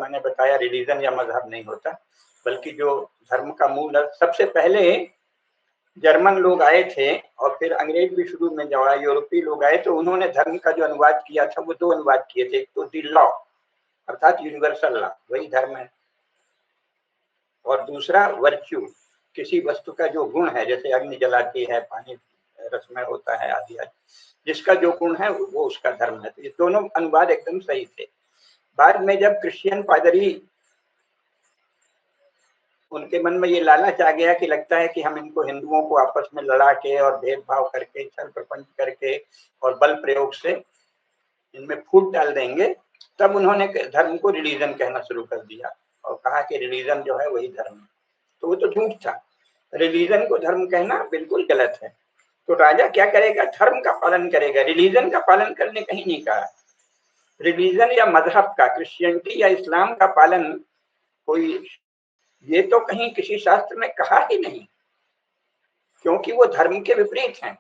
मैंने बताया रिलीजन या मजहब नहीं होता, बल्कि जो धर्म का मूल है। सबसे पहले जर्मन लोग आए थे और फिर अंग्रेज भी शुरू में जब आए, यूरोपीय लोग आए, तो उन्होंने धर्म का जो अनुवाद किया था वो दो अनुवाद किए थे। एक तो द लॉ अर्थात यूनिवर्सल लॉ, वही धर्म है, और दूसरा वर्च्यू, किसी वस्तु का जो गुण है, जैसे अग्नि जलाती है, पानी रसमय होता है आदि आदि, जिसका जो गुण है वो उसका धर्म है। तो ये दोनों अनुवाद एकदम सही थे। बाद में जब क्रिश्चियन पादरी, उनके मन में ये लालच आ गया कि लगता है कि हम इनको हिंदुओं को आपस में लड़ा के और भेदभाव करके, छल प्रपंच करके और बल प्रयोग से इनमें फूट डाल देंगे, तब उन्होंने धर्म को रिलीजन कहना शुरू कर दिया और कहा कि रिलीजन जो है वही धर्म है। तो वो तो झूठ था, रिलीजन को धर्म कहना बिल्कुल गलत है। तो राजा क्या करेगा, धर्म का पालन करेगा, रिलीजन का पालन करने कहीं नहीं कहा। रिलीजन या मजहब का, क्रिश्चियनिटी या इस्लाम का पालन कोई, ये तो कहीं किसी शास्त्र में कहा ही नहीं, क्योंकि वो धर्म के विपरीत हैं,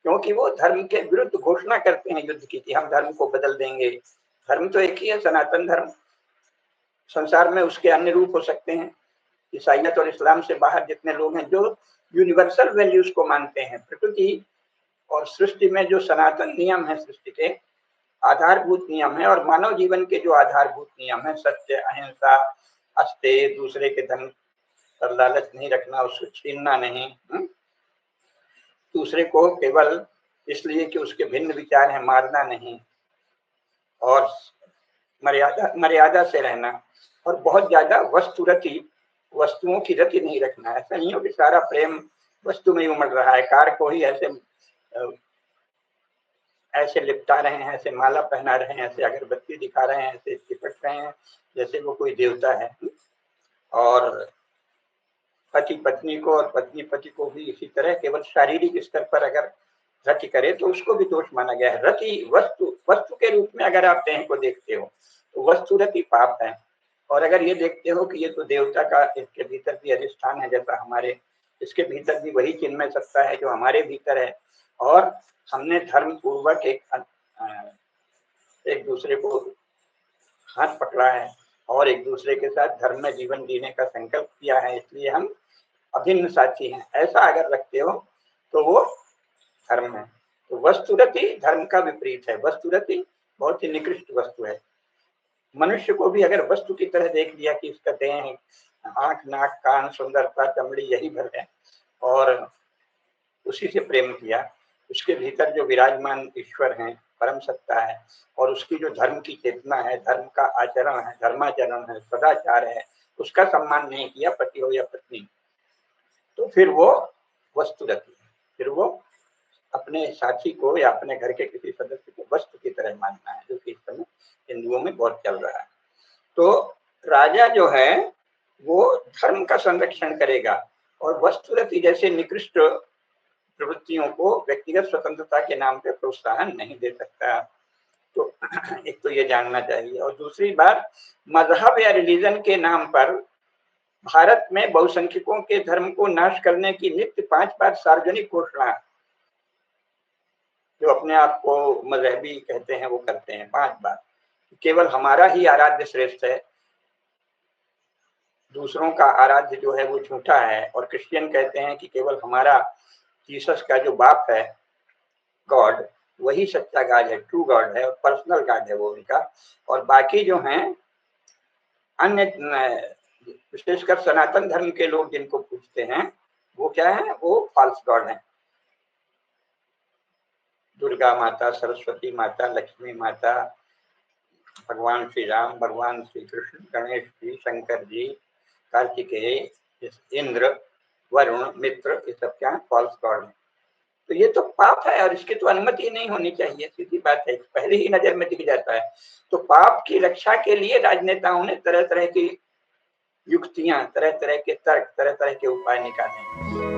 क्योंकि वो धर्म के विरुद्ध घोषणा करते हैं युद्ध की कि हम धर्म को बदल देंगे। धर्म तो एक ही है, सनातन धर्म। संसार में उसके अन्य रूप हो सकते हैं, ईसाइयत और इस्लाम से बाहर जितने लोग हैं जो यूनिवर्सल वैल्यूज को मानते हैं, प्रकृति और सृष्टि में जो सनातन नियम है, सृष्टि के आधारभूत नियम है, और मानव जीवन के जो आधारभूत नियम है, सत्य, अहिंसा, अस्तेय, दूसरे के धन पर लालच नहीं रखना, उसको छीनना नहीं, दूसरे को केवल इसलिए कि उसके भिन्न विचार हैं मारना नहीं, और मर्यादा से रहना, और बहुत ज्यादा वस्तुरति, वस्तुओं की रति नहीं रखना। ऐसा नहीं हो कि सारा प्रेम वस्तु में ही उमड़ रहा है, कार को ही ऐसे लिपटा रहे हैं, ऐसे माला पहना रहे हैं, ऐसे अगरबत्ती दिखा रहे हैं, ऐसे चिपट रहे हैं जैसे वो कोई देवता है। और पति पत्नी को और पत्नी पति को भी इसी तरह केवल शारीरिक स्तर पर अगर रति करे तो उसको भी दोष माना गया है। रति वस्तु के रूप में अगर आप देह को देखते हो तो वस्तु रति पाप है, और अगर ये देखते हो कि ये तो देवता का इसके भीतर भी अधिष्ठान है, जैसा हमारे इसके भीतर भी वही चिन्मय सत्ता है जो हमारे भीतर है, और हमने धर्म पूर्वक एक दूसरे को हाथ पकड़ा है और एक दूसरे के साथ धर्म में जीवन जीने का संकल्प किया है, इसलिए हम अभिन्न साथी हैं, ऐसा अगर रखते हो तो वो धर्म है। तो वस्तुरति धर्म का विपरीत है। वस्तुरति बहुत ही निकृष्ट वस्तु है। मनुष्य को भी अगर वस्तु की तरह देख लिया कि इसका देह है, आंख, नाक, कान, सुंदरता, चमड़ी यही भर है, और उसी से प्रेम किया, उसके भीतर जो विराजमान ईश्वर है, परम सत्ता है, और उसकी जो धर्म की चेतना है, धर्म का आचरण है, धर्माचरण है, सदाचार है, उसका सम्मान नहीं किया, पति हो या पत्नी, तो फिर वो वस्तुरति है। फिर वो अपने साथी को या अपने घर के किसी सदस्य को वस्तु की तरह मानना है, जो कि इस समय हिंदुओं में बहुत चल रहा है। तो राजा जो है वो धर्म का संरक्षण करेगा और वस्तुरति जैसे निकृष्ट प्रवृत्तियों को व्यक्तिगत स्वतंत्रता के नाम पे प्रोत्साहन नहीं दे सकता। तो एक तो ये जानना चाहिए। और दूसरी बात, मजहब या रिलीजन के नाम पर भारत में बहुसंख्यकों के धर्म को नाश करने की नित्य 5 बार सार्वजनिक घोषणा, जो अपने आप को मजहबी कहते हैं वो करते हैं 5 बार, केवल हमारा ही आराध्य श्रेष्ठ है, दूसरों का आराध्य जो है वो झूठा है। और क्रिश्चियन कहते हैं कि केवल हमारा जीसस का जो बाप है गॉड, वही सच्चा गॉड है, ट्रू गॉड है, और पर्सनल गॉड है वो उनका, और बाकी जो हैं अन्य विशेषकर सनातन धर्म के लोग जिनको पूछते हैं वो क्या है, वो फॉल्स गॉड है। दुर्गा माता, सरस्वती माता, लक्ष्मी माता, भगवान श्री राम, भगवान श्री कृष्ण, गणेश जी, शंकर जी, कार्तिकेय, इंद्र, वरुण, मित्र, ये सब क्या है, फॉल्स गॉड है। तो ये तो पाप है और इसकी तो अनुमति नहीं होनी चाहिए, सीधी बात है, पहले ही नजर में दिख जाता है। तो पाप की रक्षा के लिए राजनेताओं ने तरह तरह की युक्तियां, तरह तरह के तर्क, तरह तरह के उपाय निकाले।